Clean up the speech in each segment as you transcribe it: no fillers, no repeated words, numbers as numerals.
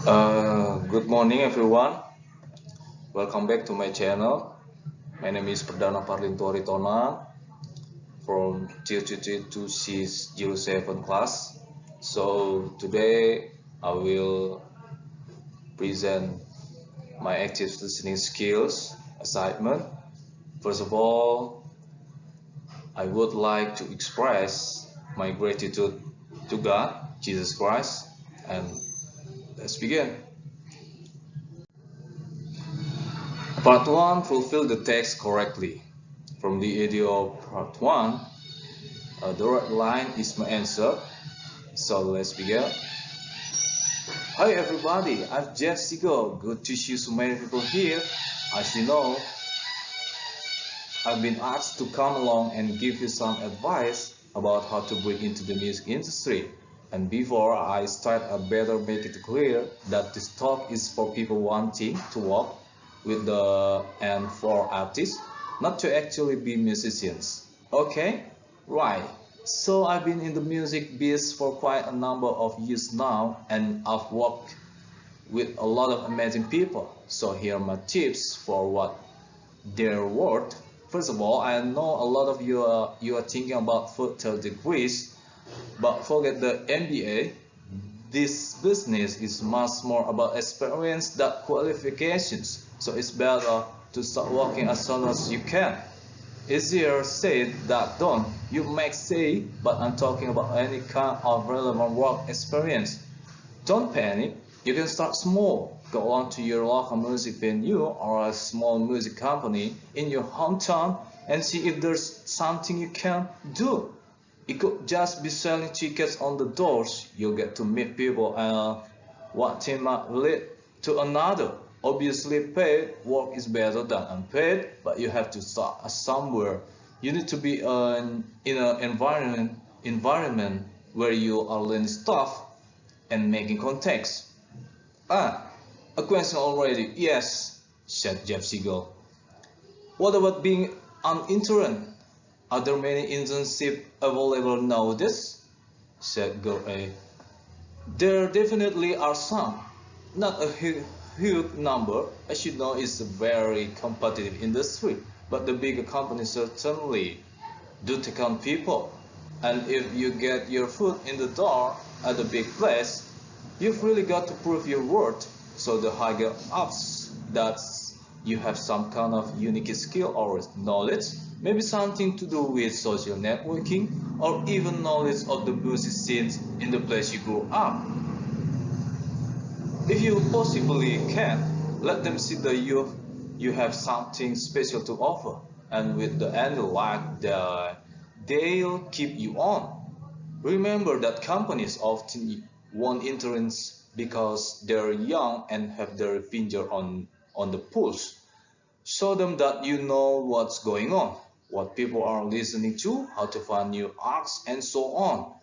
Good morning everyone. Welcome back to my channel. My name is Perdana Parlinto Aritona from Tier 2 C07 class. So today I will present my active listening skills assignment. First of all, I would like to express my gratitude to God, Jesus Christ, and let's begin. Part 1 fulfill the text correctly. From the audio of part 1, the right line is my answer. So let's begin. Hi everybody, I'm Jeff Siegel. Good to see so many people here. As you know, I've been asked to come along and give you some advice about how to break into the music industry. And before I start, I better make it clear that this talk is for people wanting to work with the and for artists, not to actually be musicians. Okay? Right. So I've been in the music biz for quite a number of years now, and I've worked with a lot of amazing people. So here are my tips for what they're worth. First of all, I know a lot of you are thinking about further degrees, but forget the MBA. This business is much more about experience than qualifications. So it's better to start working as soon as you can. Easier said than done. You might say, but I'm talking about any kind of relevant work experience. Don't panic. You can start small. Go on to your local music venue or a small music company in your hometown and see if there's something you can do. It could just be selling tickets on the doors. You'll get to meet people and one thing might lead to another. Obviously, paid work is better than unpaid, but you have to start somewhere. You need to be in an environment where you are learning stuff and making contacts. Ah, a question already. Yes, said Jeff Siegel. What about being an intern? Are there many internships available nowadays? Said Girl A. There definitely are some. Not a huge number. As you know, it's a very competitive industry. But the bigger companies certainly do take on people. And if you get your foot in the door at a big place, you've really got to prove your worth. So the higher ups that you have some kind of unique skill or knowledge, maybe something to do with social networking or even knowledge of the music scenes in the place you grew up. If you possibly can, let them see that you have something special to offer, and with the end like that, they'll keep you on. Remember that companies often want interns because they're young and have their finger on the pulse. Show them that you know what's going on, what people are listening to, how to find new acts, and so on.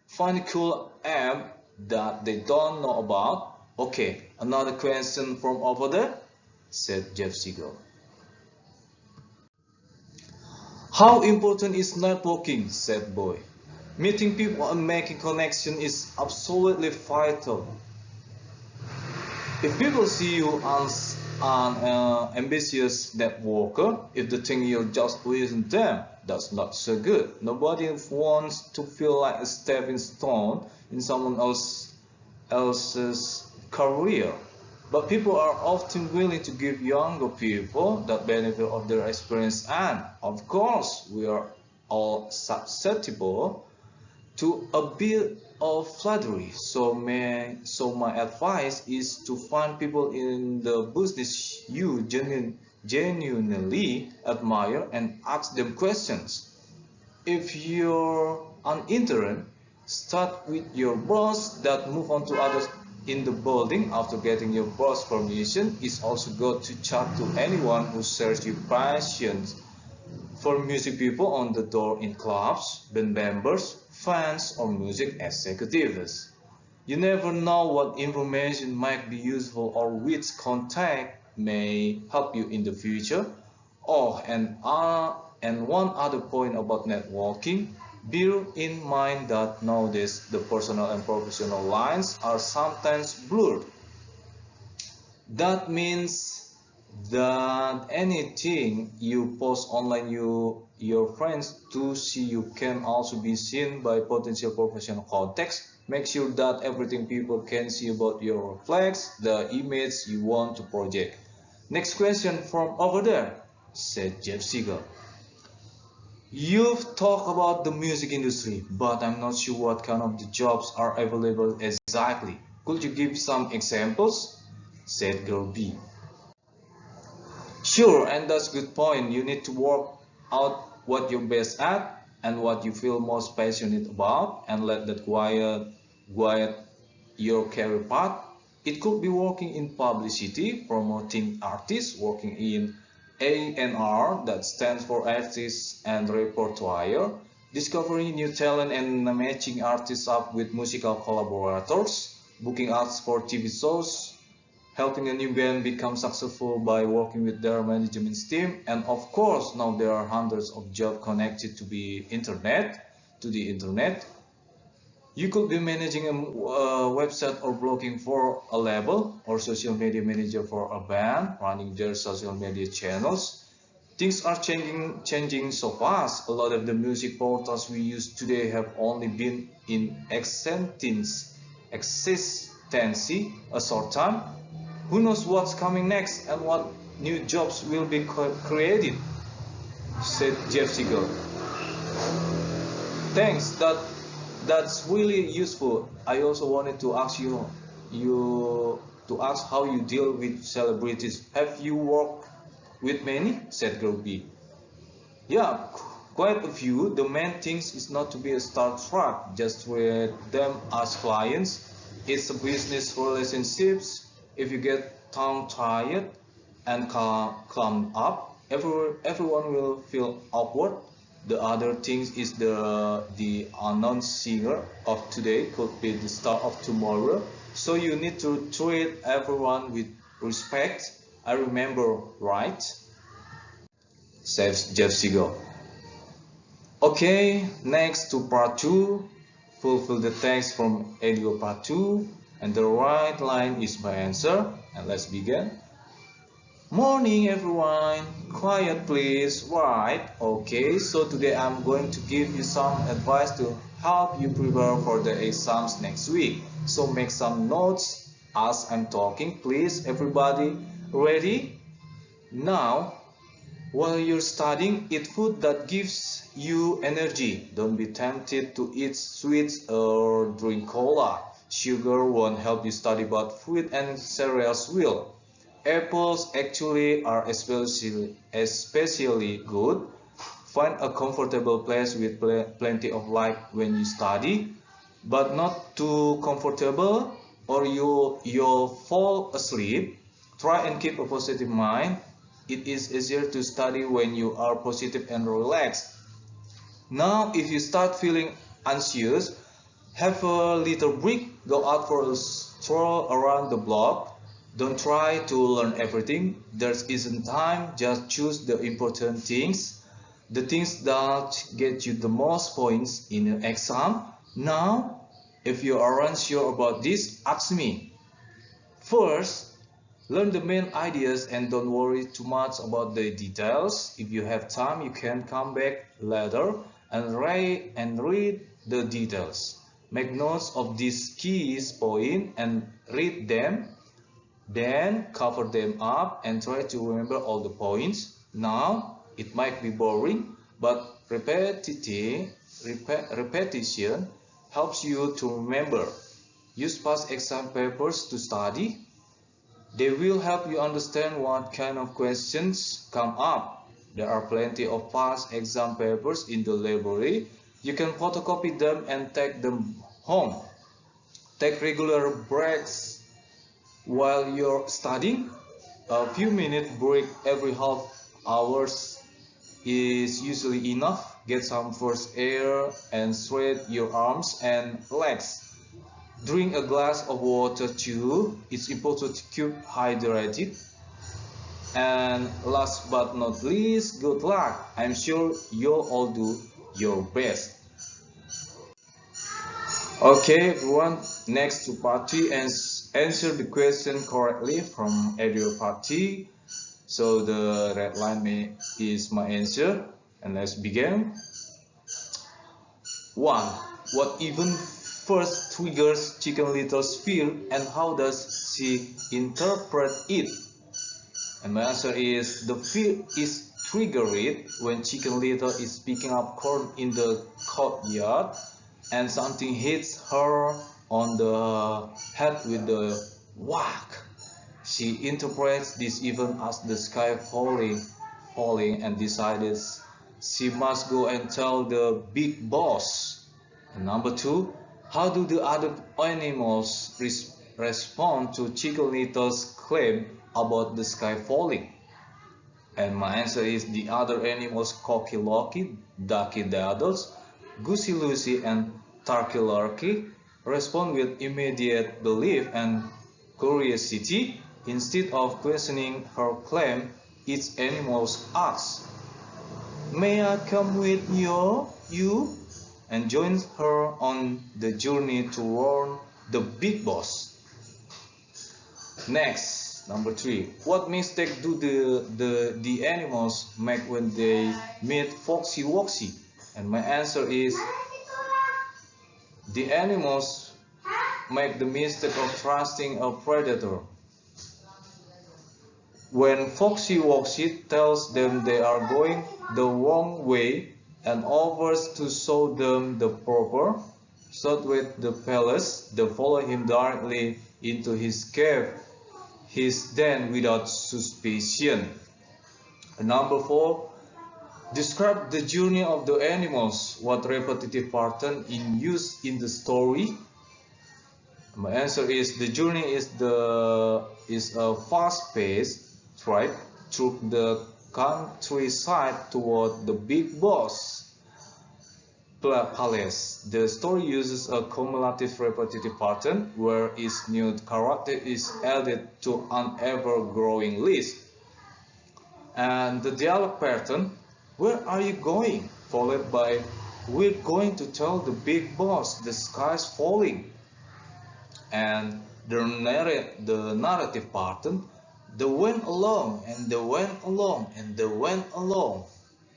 Find a cool app that they don't know about. Okay, another question from over there, said Jeff Siegel. How important is networking, said Boy. Meeting people and making connection is absolutely vital. If people see you as an ambitious networker, if they think you're just pleasing them, that's not so good. Nobody wants to feel like a stepping stone in someone else's career. But people are often willing to give younger people the benefit of their experience, and of course, we are all susceptible to a bit of flattery. So my advice is to find people in the business you genuinely admire and ask them questions. If you're an intern, start with your boss, that move on to others in the building after getting your boss permission. It's also good to chat to anyone who shares your passion for music, people on the door in clubs, band members, fans, or music executives. You never know what information might be useful or which contact may help you in the future. Oh, and one other point about networking, bear in mind that nowadays the personal and professional lines are sometimes blurred. That means that anything you post online, your friends to see you can also be seen by potential professional contacts. Make sure that everything people can see about your flags, the image you want to project. Next question from over there, said Jeff Siegel. You've talked about the music industry, but I'm not sure what kind of the jobs are available exactly. Could you give some examples? Said girl B. Sure, and that's a good point. You need to work out what you're best at and what you feel most passionate about and let that guide your career path. It could be working in publicity, promoting artists, working in A&R, that stands for artists and repertoire, discovering new talent and matching artists up with musical collaborators, booking acts for TV shows, helping a new band become successful by working with their management team, and of course now there are hundreds of jobs connected to the internet. You could be managing a website or blogging for a label, or social media manager for a band, running their social media channels. Things are changing so fast. A lot of the music portals we use today have only been in existence a short time. Who knows what's coming next and what new jobs will be created, said Jeff Siegel. Thanks, that's really useful. I also wanted to ask you to ask how you deal with celebrities. Have you worked with many? Said girl B. Yeah, quite a few. The main thing is not to be a starstruck, just treat them as clients. It's a business relationships. If you get tongue-tied and clump up, everyone will feel awkward. The other thing is the unknown singer of today could be the star of tomorrow. So you need to treat everyone with respect. I remember, right? Says Jeff Siegel. Okay, next to part 2. Fulfill the text from audio part 2. And the right line is my answer. And let's begin. Morning everyone. Quiet please. Right. Okay, so today I'm going to give you some advice to help you prepare for the exams next week. So make some notes as I'm talking. Please everybody. Ready? Now, while you're studying, eat food that gives you energy. Don't be tempted to eat sweets or drink cola. Sugar won't help you study, but fruit and cereals will. Apples actually are especially good. Find a comfortable place with plenty of light when you study, but not too comfortable or you'll fall asleep. Try and keep a positive mind. It is easier to study when you are positive and relaxed. Now, if you start feeling anxious, have a little break, go out for a stroll around the block. Don't try to learn everything. There isn't time, just choose the important things, the things that get you the most points in an exam. Now, if you aren't sure about this, ask me. First, learn the main ideas and don't worry too much about the details. If you have time, you can come back later and read the details. Make notes of these key points and read them. Then cover them up and try to remember all the points. Now, it might be boring, but repetition helps you to remember. Use past exam papers to study. They will help you understand what kind of questions come up. There are plenty of past exam papers in the library. You can photocopy them and take them home. Take regular breaks while you're studying. A few minute break every half hours is usually enough. Get some fresh air and stretch your arms and legs. Drink a glass of water too. It's important to keep hydrated. And last but not least, good luck. I'm sure you'll all do your best. Okay, everyone. Next to party and answer the question correctly from audio party. So the red line is my answer, and let's begin. 1. What even first triggers Chicken Little's fear, and how does she interpret it? And my answer is the fear is triggered when Chicken Little is picking up corn in the courtyard and something hits her on the head with the whack. She interprets this event as the sky falling and decides she must go and tell the big boss. And number 2, how do the other animals respond to Chicken Little's claim about the sky falling? And my answer is the other animals, Cocky Locky, Ducky Daddles, Goosey Lucy, and Turkey Lurkey, respond with immediate belief and curiosity. Instead of questioning her claim, each animal asks, "May I come with you?" and joins her on the journey to warn the big boss. Next, number 3. What mistake do the animals make when they meet Foxy Woxy? And my answer is the animals make the mistake of trusting a predator. When Foxy Woxy tells them they are going the wrong way and offers to show them the proper with the palace, they follow him directly into his cave, his den without suspicion. And number 4, describe the journey of the animals. What repetitive pattern in use in the story? My answer is the journey is a fast-paced trek through the countryside toward the big boss palace. The story uses a cumulative repetitive pattern where each new character is added to an ever-growing list. And the dialogue pattern, "Where are you going?" followed by, "We're going to tell the big boss the sky's falling." And the narrative pattern, "They went along and they went along and they went along,"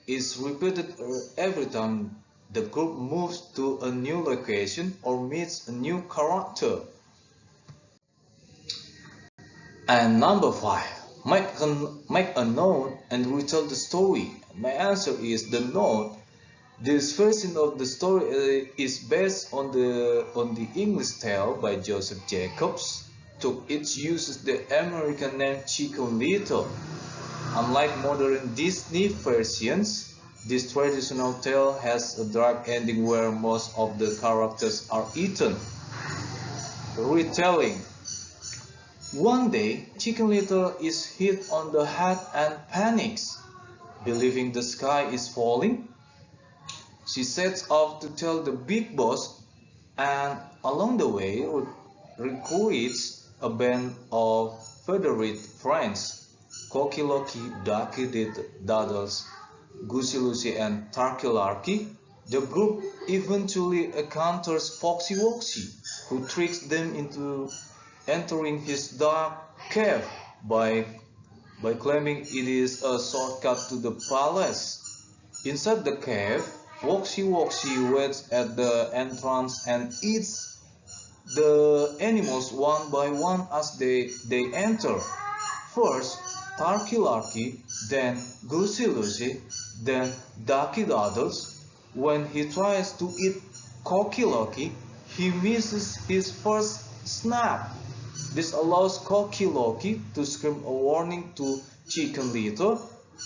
is repeated every time the group moves to a new location or meets a new character. And number 5, make a note and retell the story. My answer is the note. This version of the story is based on the English tale by Joseph Jacobs. It uses the American name Chicken Little. Unlike modern Disney versions, this traditional tale has a dark ending where most of the characters are eaten. Retelling. One day, Chicken Little is hit on the head and panics. Believing the sky is falling, she sets off to tell the big boss, and along the way recruits a band of feathered friends, Cocky Locky, Ducky Daddles, Goosey Lucy, and Turkey Lurkey. The group eventually encounters Foxy Woxy, who tricks them into entering his dark cave by claiming it is a shortcut to the palace. Inside the cave, Foxy Woxy waits at the entrance and eats the animals one by one as they enter. First, Turkey Lurkey, then Goosey Lucy, then Ducky Daddles. When he tries to eat Cocky Locky, he misses his first snap. This allows Cocky Locky to scream a warning to Chicken Little,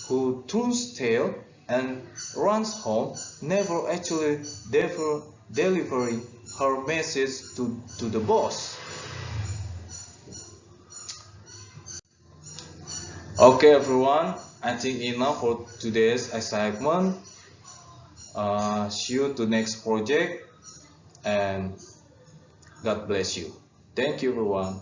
who turns tail and runs home, never actually delivering her message to the boss. Okay everyone, I think enough for today's assignment. See you to next project, and God bless you. Thank you everyone.